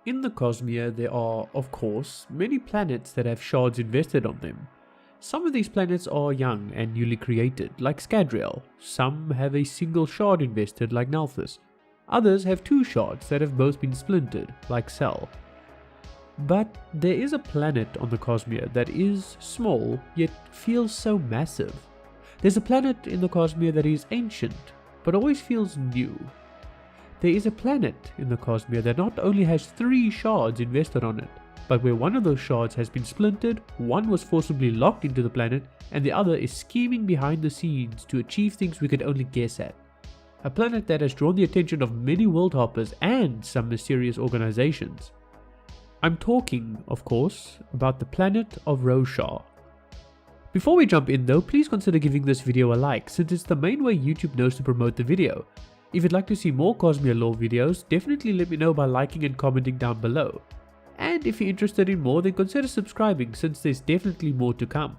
In the Cosmere there are, of course, many planets that have shards invested on them. Some of these planets are young and newly created, like Scadrial. Some have a single shard invested, like Nalthis. Others have 2 shards that have both been splintered, like Cell. But there is a planet on the Cosmere that is small, yet feels so massive. There's a planet in the Cosmere that is ancient, but always feels new. There is a planet in the Cosmere that not only has 3 shards invested on it, but where one of those shards has been splintered, one was forcibly locked into the planet, and the other is scheming behind the scenes to achieve things we could only guess at. A planet that has drawn the attention of many worldhoppers and some mysterious organizations. I'm talking, of course, about the planet of Roshar. Before we jump in though, please consider giving this video a like, since it's the main way YouTube knows to promote the video. If you'd like to see more Cosmere lore videos, definitely let me know by liking and commenting down below. And if you're interested in more, then consider subscribing, since there's definitely more to come.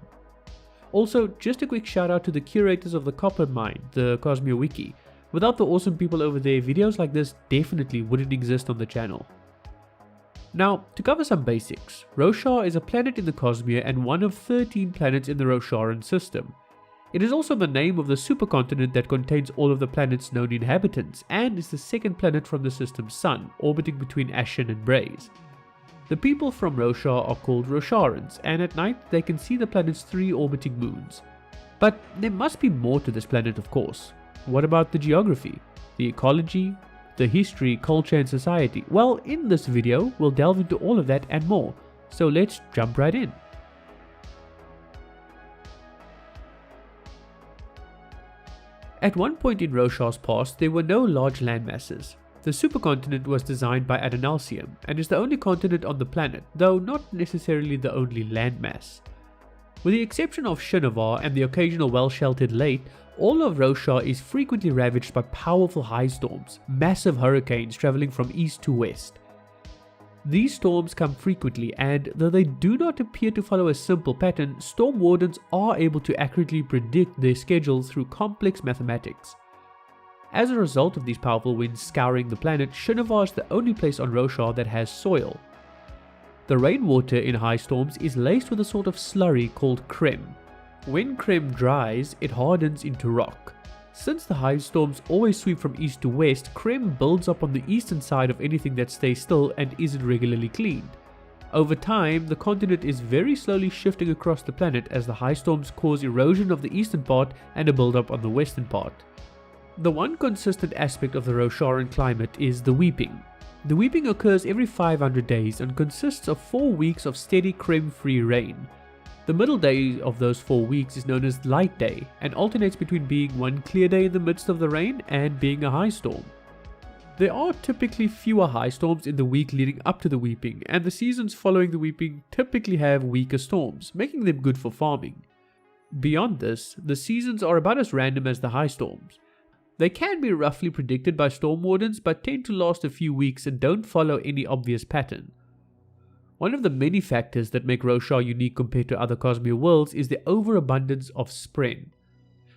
Also, just a quick shout out to the curators of the Copper Mine, the Cosmere Wiki. Without the awesome people over there, videos like this definitely wouldn't exist on the channel. Now, to cover some basics, Roshar is a planet in the Cosmere and one of 13 planets in the Rosharan system. It is also the name of the supercontinent that contains all of the planet's known inhabitants, and is the second planet from the system's sun, orbiting between Ashen and Braze. The people from Roshar are called Rosharans, and at night they can see the planet's 3 orbiting moons. But there must be more to this planet, of course. What about the geography, the ecology, the history, culture and society? Well, in this video we'll delve into all of that and more, so let's jump right in. At one point in Roshar's past, there were no large landmasses. The supercontinent was designed by Adonalsium and is the only continent on the planet, though not necessarily the only landmass. With the exception of Shinovar and the occasional well-sheltered lake, all of Roshar is frequently ravaged by powerful high storms, massive hurricanes traveling from east to west. These storms come frequently, and though they do not appear to follow a simple pattern, storm wardens are able to accurately predict their schedules through complex mathematics. As a result of these powerful winds scouring the planet, Shinovar is the only place on Roshar that has soil. The rainwater in high storms is laced with a sort of slurry called creme. When creme dries, it hardens into rock. Since the high storms always sweep from east to west, creme builds up on the eastern side of anything that stays still and isn't regularly cleaned. Over time, the continent is very slowly shifting across the planet as the high storms cause erosion of the eastern part and a buildup on the western part. The one consistent aspect of the Rosharan climate is the weeping. The weeping occurs every 500 days and consists of 4 weeks of steady creme-free rain. The middle day of those 4 weeks is known as light day and alternates between being one clear day in the midst of the rain and being a high storm. There are typically fewer high storms in the week leading up to the weeping, and the seasons following the weeping typically have weaker storms, making them good for farming. Beyond this, the seasons are about as random as the high storms. They can be roughly predicted by storm wardens, but tend to last a few weeks and don't follow any obvious pattern. One of the many factors that make Roshar unique compared to other Cosmere worlds is the overabundance of spren.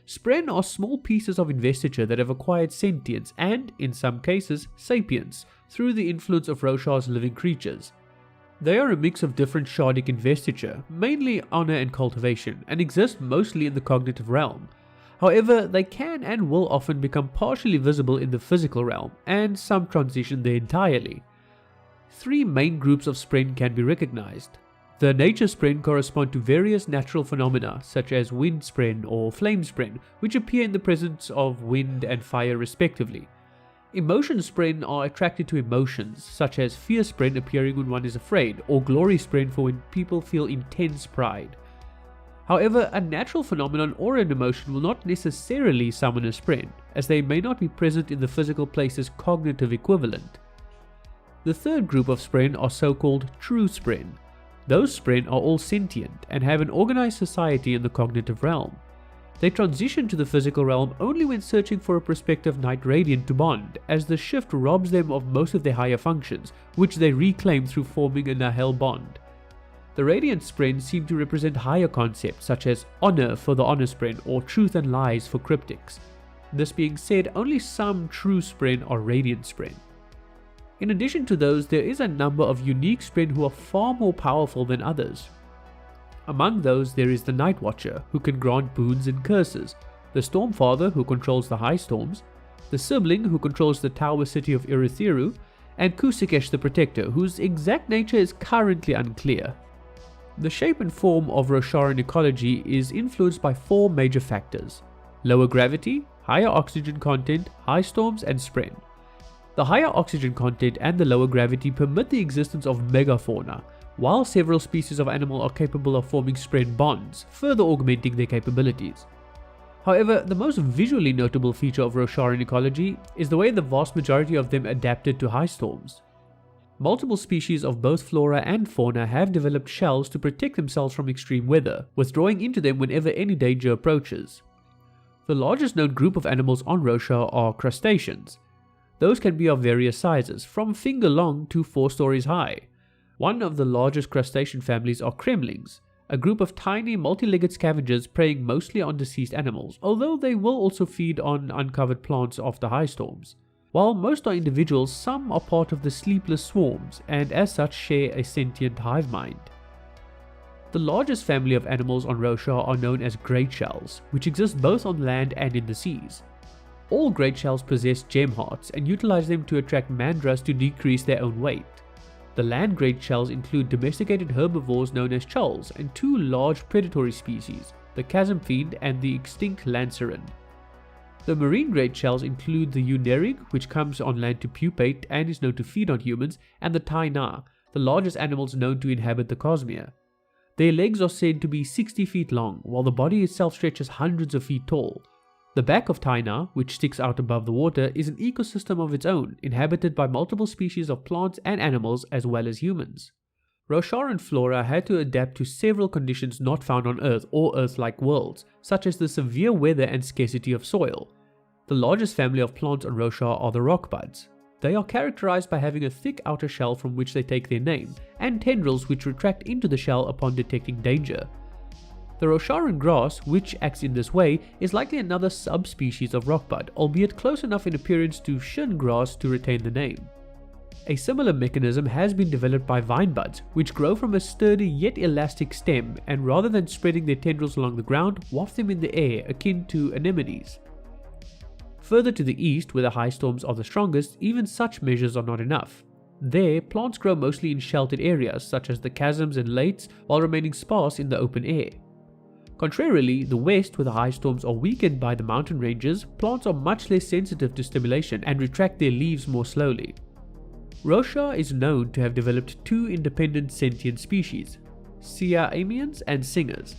Spren are small pieces of investiture that have acquired sentience and, in some cases, sapience, through the influence of Roshar's living creatures. They are a mix of different shardic investiture, mainly honor and cultivation, and exist mostly in the cognitive realm. However, they can and will often become partially visible in the physical realm, and some transition there entirely. 3 main groups of spren can be recognized. The nature spren correspond to various natural phenomena such as wind spren or flame spren, which appear in the presence of wind and fire respectively. Emotion spren are attracted to emotions, such as fear spren appearing when one is afraid, or glory spren for when people feel intense pride. However, a natural phenomenon or an emotion will not necessarily summon a spren, as they may not be present in the physical place's cognitive equivalent. The third group of spren are so-called true spren. Those spren are all sentient and have an organized society in the cognitive realm. They transition to the physical realm only when searching for a prospective night radiant to bond, as the shift robs them of most of their higher functions, which they reclaim through forming a Nahel bond. The radiant spren seem to represent higher concepts such as honor for the honor spren or truth and lies for cryptics. This being said, only some true spren are radiant spren. In addition to those, there is a number of unique Spren who are far more powerful than others. Among those, there is the Night Watcher, who can grant boons and curses, the Stormfather, who controls the High Storms, the Sibling, who controls the Tower City of Irithiru, and Kusikesh the Protector, whose exact nature is currently unclear. The shape and form of Rosharan ecology is influenced by 4 major factors: lower gravity, higher oxygen content, high storms, and Spren. The higher oxygen content and the lower gravity permit the existence of megafauna, while several species of animal are capable of forming Spren bonds, further augmenting their capabilities. However, the most visually notable feature of Rosharan ecology is the way the vast majority of them adapted to high storms. Multiple species of both flora and fauna have developed shells to protect themselves from extreme weather, withdrawing into them whenever any danger approaches. The largest known group of animals on Roshar are crustaceans. Those can be of various sizes, from finger long to 4 stories high. One of the largest crustacean families are cremlings, a group of tiny multi-legged scavengers preying mostly on deceased animals, although they will also feed on uncovered plants after high storms. While most are individuals, some are part of the sleepless swarms, and as such share a sentient hive mind. The largest family of animals on Roshar are known as great shells, which exist both on land and in the seas. All great shells possess gem hearts and utilize them to attract mandras to decrease their own weight. The land great shells include domesticated herbivores known as chulls and 2 large predatory species, the chasm fiend and the extinct lancerin. The marine great shells include the eunerig, which comes on land to pupate and is known to feed on humans, and the taina, the largest animals known to inhabit the Cosmere. Their legs are said to be 60 feet long, while the body itself stretches hundreds of feet tall. The back of taina, which sticks out above the water, is an ecosystem of its own, inhabited by multiple species of plants and animals as well as humans. Rosharan flora had to adapt to several conditions not found on Earth or Earth-like worlds, such as the severe weather and scarcity of soil. The largest family of plants on Roshar are the rockbuds. They are characterized by having a thick outer shell from which they take their name, and tendrils which retract into the shell upon detecting danger. The Rosharan grass, which acts in this way, is likely another subspecies of rockbud, albeit close enough in appearance to shin grass to retain the name. A similar mechanism has been developed by vinebuds, which grow from a sturdy yet elastic stem and rather than spreading their tendrils along the ground, waft them in the air, akin to anemones. Further to the east, where the high storms are the strongest, even such measures are not enough. There, plants grow mostly in sheltered areas such as the chasms and lakes, while remaining sparse in the open air. Contrarily, the west, where the high storms are weakened by the mountain ranges, plants are much less sensitive to stimulation and retract their leaves more slowly. Roshar is known to have developed 2 independent sentient species, Siaamians and Singers.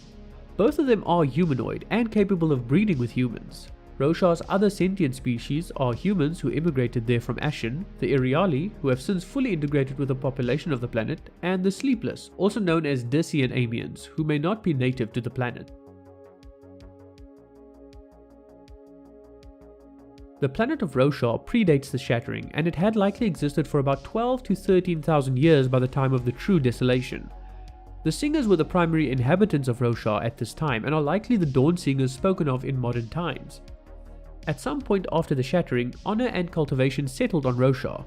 Both of them are humanoid and capable of breeding with humans. Roshar's other sentient species are humans who immigrated there from Ashen, the Iriali, who have since fully integrated with the population of the planet, and the Sleepless, also known as Disian-Amians, who may not be native to the planet. The planet of Roshar predates the Shattering, and it had likely existed for about 12 to 13,000 years by the time of the true desolation. The Singers were the primary inhabitants of Roshar at this time and are likely the Dawn Singers spoken of in modern times. At some point after the Shattering, honor and cultivation settled on Roshar.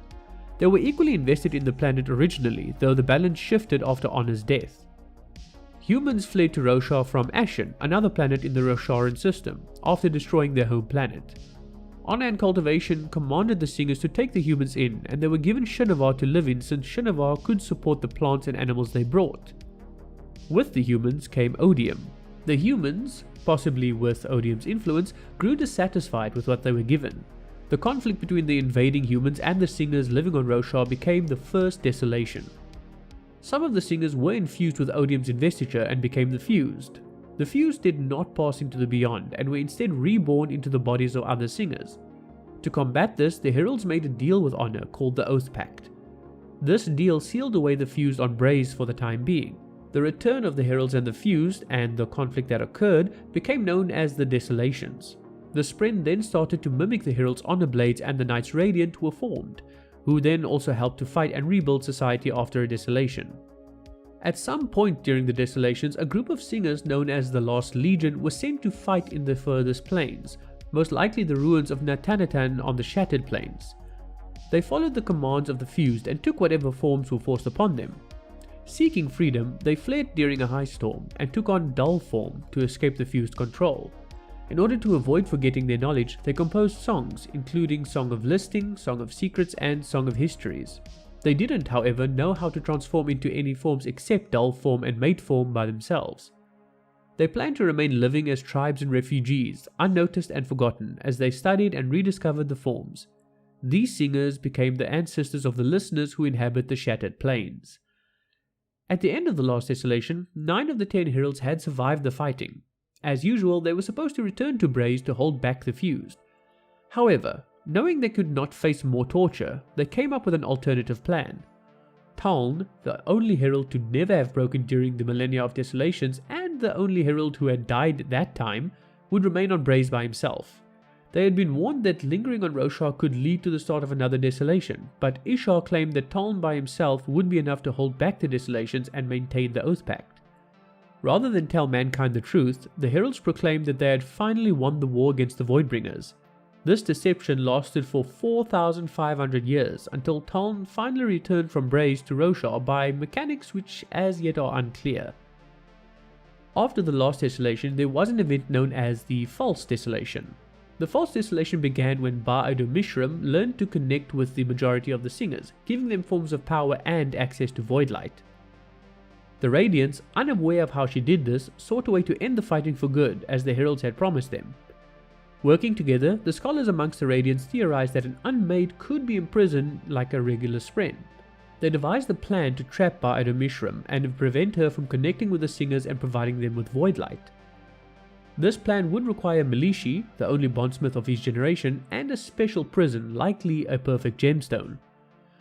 They were equally invested in the planet originally, though the balance shifted after Honor's death. Humans fled to Roshar from Ashen, another planet in the Rosharan system, after destroying their home planet. Honor and cultivation commanded the Singers to take the humans in, and they were given Shinovar to live in since Shinovar could support the plants and animals they brought. With the humans came odium. The humans, possibly with odium's influence, grew dissatisfied with what they were given. The conflict between the invading humans and the Singers living on Roshar became the first desolation. Some of the Singers were infused with odium's investiture and became the Fused. The Fused did not pass into the Beyond and were instead reborn into the bodies of other Singers. To combat this, the Heralds made a deal with Honor called the Oath Pact. This deal sealed away the Fused on Braze for the time being. The return of the Heralds and the Fused, and the conflict that occurred, became known as the Desolations. The Spren then started to mimic the Heralds' Honor Blades, and the Knights Radiant were formed, who then also helped to fight and rebuild society after a desolation. At some point during the Desolations, a group of Singers known as the Last Legion was sent to fight in the furthest plains, most likely the ruins of Natanatan on the Shattered Plains. They followed the commands of the fused and took whatever forms were forced upon them. Seeking freedom, they fled during a high storm and took on dull form to escape the fused control. In order to avoid forgetting their knowledge, they composed songs, including Song of Listing, Song of Secrets, and Song of Histories. They didn't, however, know how to transform into any forms except dull form and mate form by themselves. They planned to remain living as tribes and refugees, unnoticed and forgotten, as they studied and rediscovered the forms. These singers became the ancestors of the listeners who inhabit the Shattered Plains. At the end of the last desolation, 9 of the 10 heralds had survived the fighting. As usual, they were supposed to return to Braze to hold back the fused. However, knowing they could not face more torture, they came up with an alternative plan. Taln, the only herald to never have broken during the Millennia of Desolations and the only herald who had died at that time, would remain on Braze by himself. They had been warned that lingering on Roshar could lead to the start of another desolation, but Ishar claimed that Taln by himself would be enough to hold back the desolations and maintain the Oath Pact. Rather than tell mankind the truth, the heralds proclaimed that they had finally won the war against the Voidbringers. This deception lasted for 4,500 years until Taln finally returned from Braze to Roshar by mechanics which as yet are unclear. After the last desolation, there was an event known as the False Desolation. The False Desolation began when Ba-Addo-Mishram learned to connect with the majority of the singers, giving them forms of power and access to Voidlight. The Radiants, unaware of how she did this, sought a way to end the fighting for good, as the heralds had promised them. Working together, the scholars amongst the Radiants theorized that an unmade could be imprisoned like a regular Spren. They devised a plan to trap Ba-Addo-Mishram and prevent her from connecting with the singers and providing them with Voidlight. This plan would require Melishi, the only bondsmith of his generation, and a special prison, likely a perfect gemstone.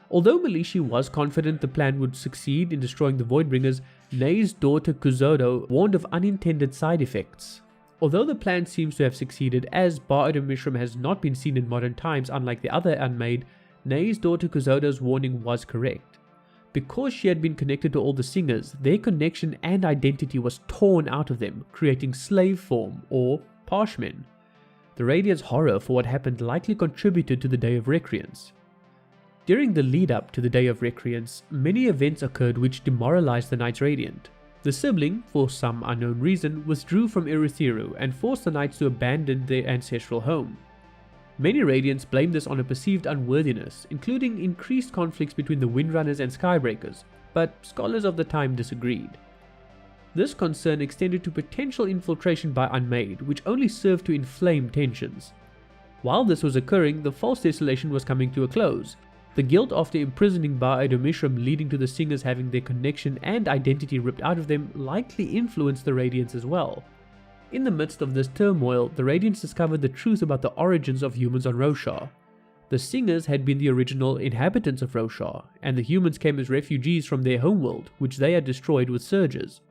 Although Melishi was confident the plan would succeed in destroying the Voidbringers, Nay's daughter Kuzodo warned of unintended side effects. Although the plan seems to have succeeded, as Ba-Addo-Mishram has not been seen in modern times unlike the other Unmade, Nay's daughter Kuzodo's warning was correct. Because she had been connected to all the singers, their connection and identity was torn out of them, creating slave form, or Parshmen. The Radiant's horror for what happened likely contributed to the Day of Recreance. During the lead-up to the Day of Recreance, many events occurred which demoralized the Knights Radiant. The sibling, for some unknown reason, withdrew from Erethiru and forced the Knights to abandon their ancestral home. Many Radiants blamed this on a perceived unworthiness, including increased conflicts between the Windrunners and Skybreakers, but scholars of the time disagreed. This concern extended to potential infiltration by Unmade, which only served to inflame tensions. While this was occurring, the False Desolation was coming to a close. The guilt after imprisoning Ba-Addo-Mishram leading to the singers having their connection and identity ripped out of them likely influenced the Radiants as well. In the midst of this turmoil, the Radiants discovered the truth about the origins of humans on Roshar. The singers had been the original inhabitants of Roshar, and the humans came as refugees from their homeworld, which they had destroyed with surges.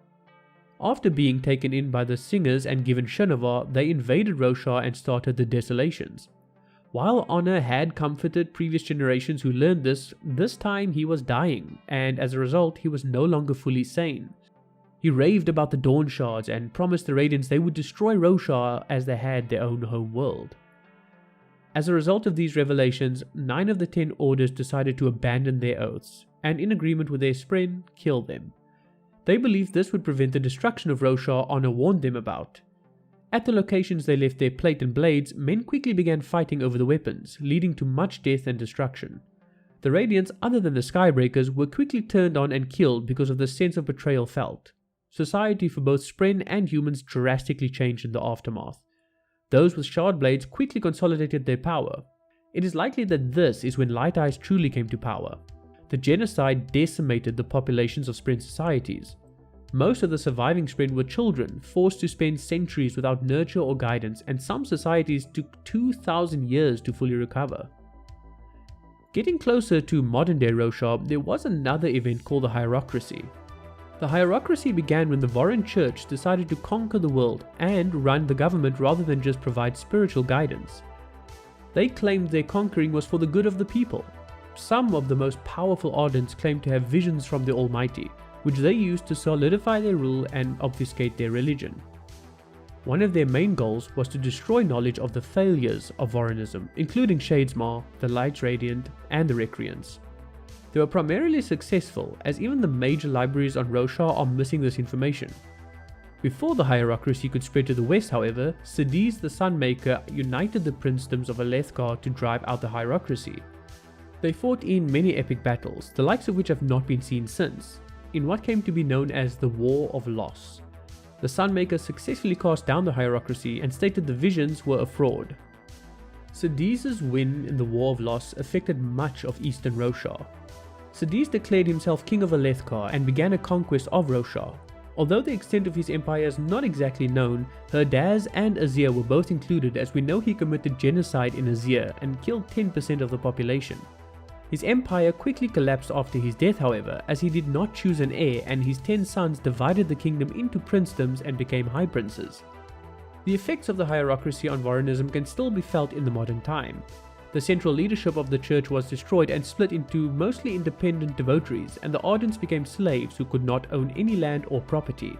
After being taken in by the singers and given Shinovar, they invaded Roshar and started the desolations. While Honor had comforted previous generations who learned this time he was dying, and as a result he was no longer fully sane. He raved about the Dawn Shards and promised the Radiants they would destroy Roshar as they had their own home world. As a result of these revelations, 9 of the 10 orders decided to abandon their oaths, and in agreement with their Spren, kill them. They believed this would prevent the destruction of Roshar Honor warned them about. At the locations they left their plate and blades, men quickly began fighting over the weapons, leading to much death and destruction. The Radiants, other than the Skybreakers, were quickly turned on and killed because of the sense of betrayal felt. Society for both Spren and humans drastically changed in the aftermath. Those with shard blades quickly consolidated their power. It is likely that this is when Light Eyes truly came to power. The genocide decimated the populations of Spren societies. Most of the surviving Spren were children, forced to spend centuries without nurture or guidance, and some societies took 2,000 years to fully recover. Getting closer to modern-day Roshar, there was another event called the Hierocracy. The Hierocracy began when the Vorin Church decided to conquer the world and run the government rather than just provide spiritual guidance. They claimed their conquering was for the good of the people. Some of the most powerful Ardents claimed to have visions from the Almighty, which they used to solidify their rule and obfuscate their religion. One of their main goals was to destroy knowledge of the failures of Vorinism, including Shadesmar, the Lights Radiant, and the Recreants. They were primarily successful, as even the major libraries on Roshar are missing this information. Before the hierarchy could spread to the west, however, Sidis the Sunmaker united the princedoms of Alethkar to drive out the hierarchy. They fought in many epic battles, the likes of which have not been seen since, in what came to be known as the War of Loss. The Sunmaker successfully cast down the hierarchy and stated the visions were a fraud. Sidis' win in the War of Loss affected much of eastern Roshar. Sidis declared himself king of Alethkar and began a conquest of Roshar. Although the extent of his empire is not exactly known, Herdaz and Azir were both included, as we know he committed genocide in Azir and killed 10% of the population. His empire quickly collapsed after his death, however, as he did not choose an heir and his 10 sons divided the kingdom into princedoms and became high princes. The effects of the hierarchy on Vorinism can still be felt in the modern time. The central leadership of the church was destroyed and split into mostly independent devotees, and the Ardents became slaves who could not own any land or property.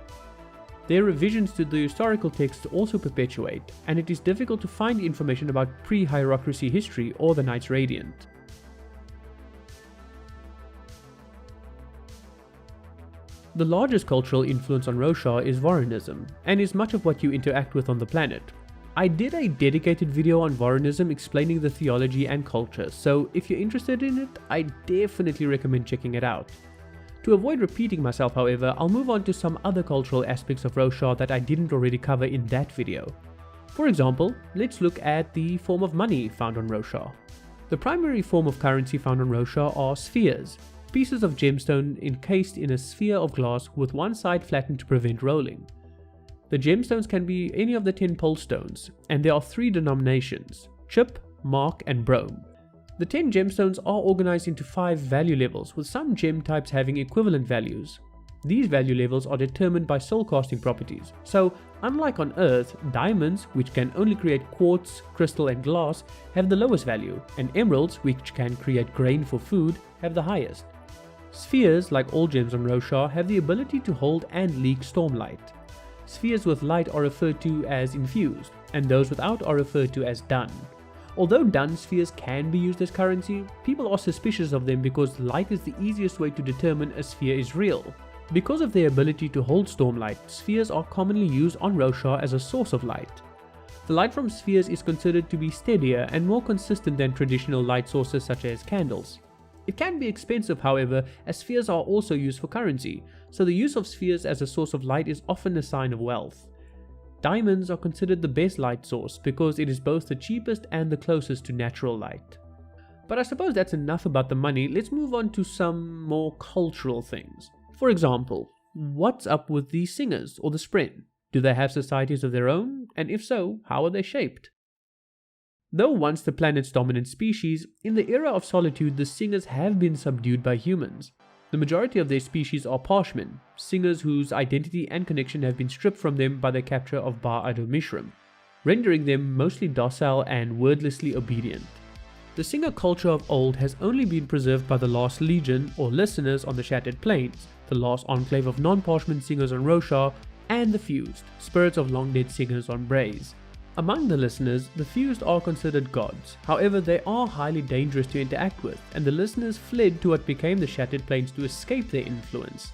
Their revisions to the historical texts also perpetuate, and it is difficult to find information about pre-hierarchy history or the Knights Radiant. The largest cultural influence on Roshar is Vorinism, and is much of what you interact with on the planet. I did a dedicated video on Vorinism explaining the theology and culture, so if you're interested in it, I definitely recommend checking it out. To avoid repeating myself, however, I'll move on to some other cultural aspects of Roshar that I didn't already cover in that video. For example, let's look at the form of money found on Roshar. The primary form of currency found on Roshar are spheres, pieces of gemstone encased in a sphere of glass with one side flattened to prevent rolling. The gemstones can be any of the 10 pole stones, and there are 3 denominations: chip, mark, and brome. The 10 gemstones are organized into 5 value levels, with some gem types having equivalent values. These value levels are determined by soul casting properties, so unlike on Earth, diamonds, which can only create quartz, crystal, and glass, have the lowest value, and emeralds, which can create grain for food, have the highest. Spheres, like all gems on Roshar, have the ability to hold and leak stormlight. Spheres with light are referred to as infused, and those without are referred to as dun. Although dun spheres can be used as currency, people are suspicious of them because light is the easiest way to determine a sphere is real. Because of their ability to hold stormlight, spheres are commonly used on Roshar as a source of light. The light from spheres is considered to be steadier and more consistent than traditional light sources such as candles. It can be expensive, however, as spheres are also used for currency, so the use of spheres as a source of light is often a sign of wealth. Diamonds are considered the best light source because it is both the cheapest and the closest to natural light. But I suppose that's enough about the money. Let's move on to some more cultural things. For example, what's up with the singers or the Spren? Do they have societies of their own? And if so, how are they shaped? Though once the planet's dominant species, in the era of solitude the singers have been subdued by humans. The majority of their species are Parshmen, singers whose identity and connection have been stripped from them by the capture of Ba-Addo-Mishram, rendering them mostly docile and wordlessly obedient. The singer culture of old has only been preserved by the last legion or listeners on the Shattered Plains, the last enclave of non-Parshman singers on Roshar, and the Fused, spirits of long-dead singers on Braze. Among the listeners, the Fused are considered gods, however they are highly dangerous to interact with, and the listeners fled to what became the Shattered Plains to escape their influence.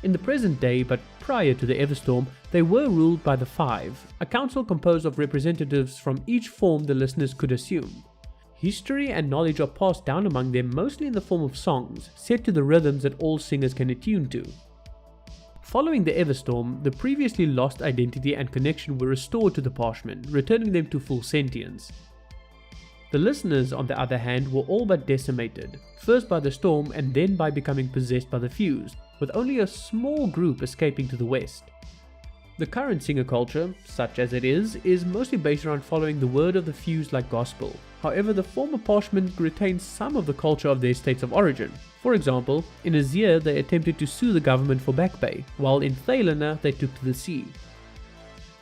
In the present day, but prior to the Everstorm, they were ruled by the Five, a council composed of representatives from each form the listeners could assume. History and knowledge are passed down among them mostly in the form of songs, set to the rhythms that all singers can attune to. Following the Everstorm, the previously lost identity and connection were restored to the Parshmen, returning them to full sentience. The listeners, on the other hand, were all but decimated, first by the storm and then by becoming possessed by the Fused, with only a small group escaping to the west. The current singer culture, such as it is mostly based around following the word of the Fused like gospel. However, the former Parshmen retained some of the culture of their states of origin. For example, in Azir they attempted to sue the government for back pay, while in Thalena they took to the sea.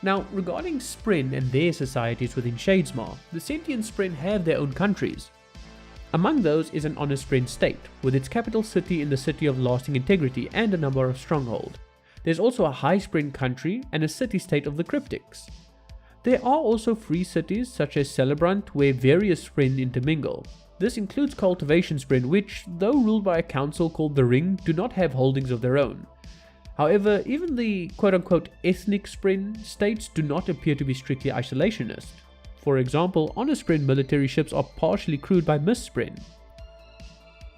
Now, regarding Spren and their societies within Shadesmar, the sentient Spren have their own countries. Among those is an honest Spren state, with its capital city in the City of Lasting Integrity and a number of strongholds. There's also a high sprint country and a city-state of the cryptics. There are also free cities such as Celebrant where various Spren intermingle. This includes Cultivation Spren which, though ruled by a council called the Ring, do not have holdings of their own. However, even the quote-unquote ethnic Spren states do not appear to be strictly isolationist. For example, Honor Spren military ships are partially crewed by Mist Spren.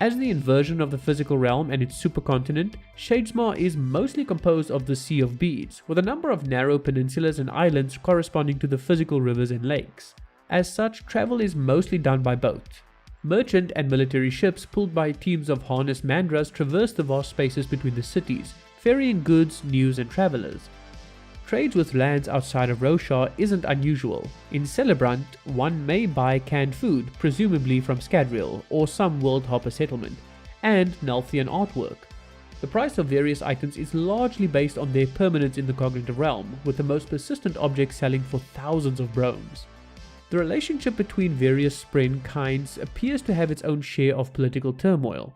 As the inversion of the physical realm and its supercontinent, Shadesmar is mostly composed of the Sea of Beads, with a number of narrow peninsulas and islands corresponding to the physical rivers and lakes. As such, travel is mostly done by boat. Merchant and military ships pulled by teams of harnessed mandras traverse the vast spaces between the cities, ferrying goods, news and travelers. Trades with lands outside of Roshar isn't unusual. In Celebrant, one may buy canned food, presumably from Scadrial or some worldhopper settlement, and Nalthian artwork. The price of various items is largely based on their permanence in the cognitive realm, with the most persistent objects selling for thousands of bromes. The relationship between various Spren kinds appears to have its own share of political turmoil.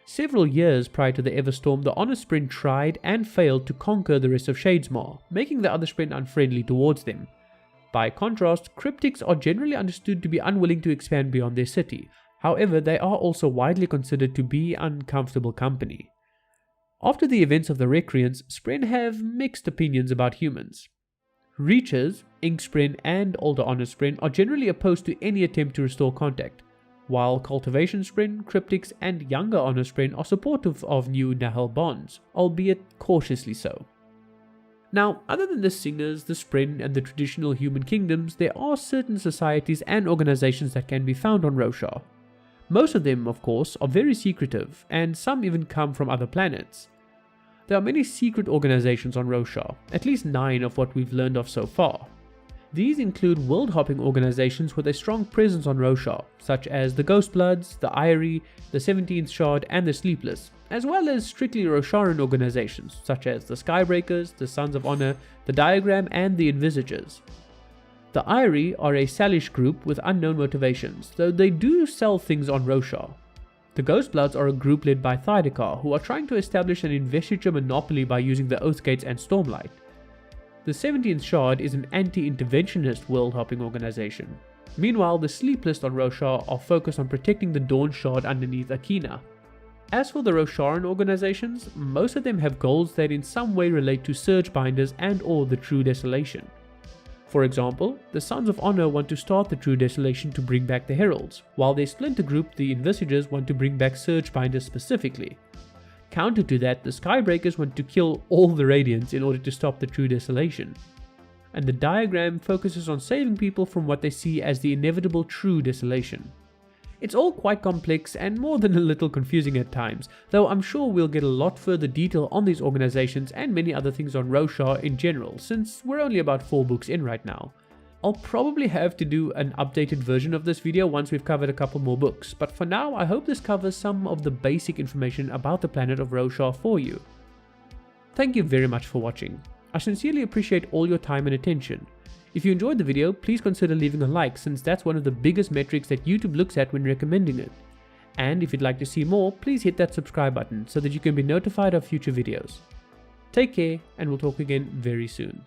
Several years prior to the Everstorm, the Honor Spren tried and failed to conquer the rest of Shadesmar, making the other Spren unfriendly towards them. By contrast, cryptics are generally understood to be unwilling to expand beyond their city. However, they are also widely considered to be uncomfortable company. After the events of the Recreants, Spren have mixed opinions about humans. Reachers, Ink Spren and older Honor Spren are generally opposed to any attempt to restore contact, while Cultivation Spren, Cryptics and younger Honor Spren are supportive of new Nahel bonds, albeit cautiously so. Now, other than the Singers, the Spren and the traditional human kingdoms, there are certain societies and organizations that can be found on Roshar. Most of them, of course, are very secretive, and some even come from other planets. There are many secret organizations on Roshar, at least 9 of what we've learned of so far. These include world-hopping organizations with a strong presence on Roshar, such as the Ghostbloods, the Eyrie, the 17th Shard and the Sleepless, as well as strictly Rosharan organizations such as the Skybreakers, the Sons of Honor, the Diagram and the Envisagers. The Eyrie are a Salish group with unknown motivations, though they do sell things on Roshar. The Ghostbloods are a group led by Thydekar, who are trying to establish an investiture monopoly by using the Oathgates and Stormlight. The 17th Shard is an anti-interventionist world-hopping organization. Meanwhile, the Sleepless on Roshar are focused on protecting the Dawn Shard underneath Akina. As for the Rosharan organizations, most of them have goals that in some way relate to Surgebinders and or the True Desolation. For example, the Sons of Honor want to start the True Desolation to bring back the Heralds, while their splinter group, the Envisagers, want to bring back Surgebinders specifically. Counter to that, the Skybreakers want to kill all the Radiants in order to stop the True Desolation. And the Diagram focuses on saving people from what they see as the inevitable True Desolation. It's all quite complex and more than a little confusing at times, though I'm sure we'll get a lot further detail on these organizations and many other things on Roshar in general, since we're only about 4 books in right now. I'll probably have to do an updated version of this video once we've covered a couple more books, but for now I hope this covers some of the basic information about the planet of Roshar for you. Thank you very much for watching. I sincerely appreciate all your time and attention. If you enjoyed the video, please consider leaving a like, since that's one of the biggest metrics that YouTube looks at when recommending it. And if you'd like to see more, please hit that subscribe button so that you can be notified of future videos. Take care, and we'll talk again very soon.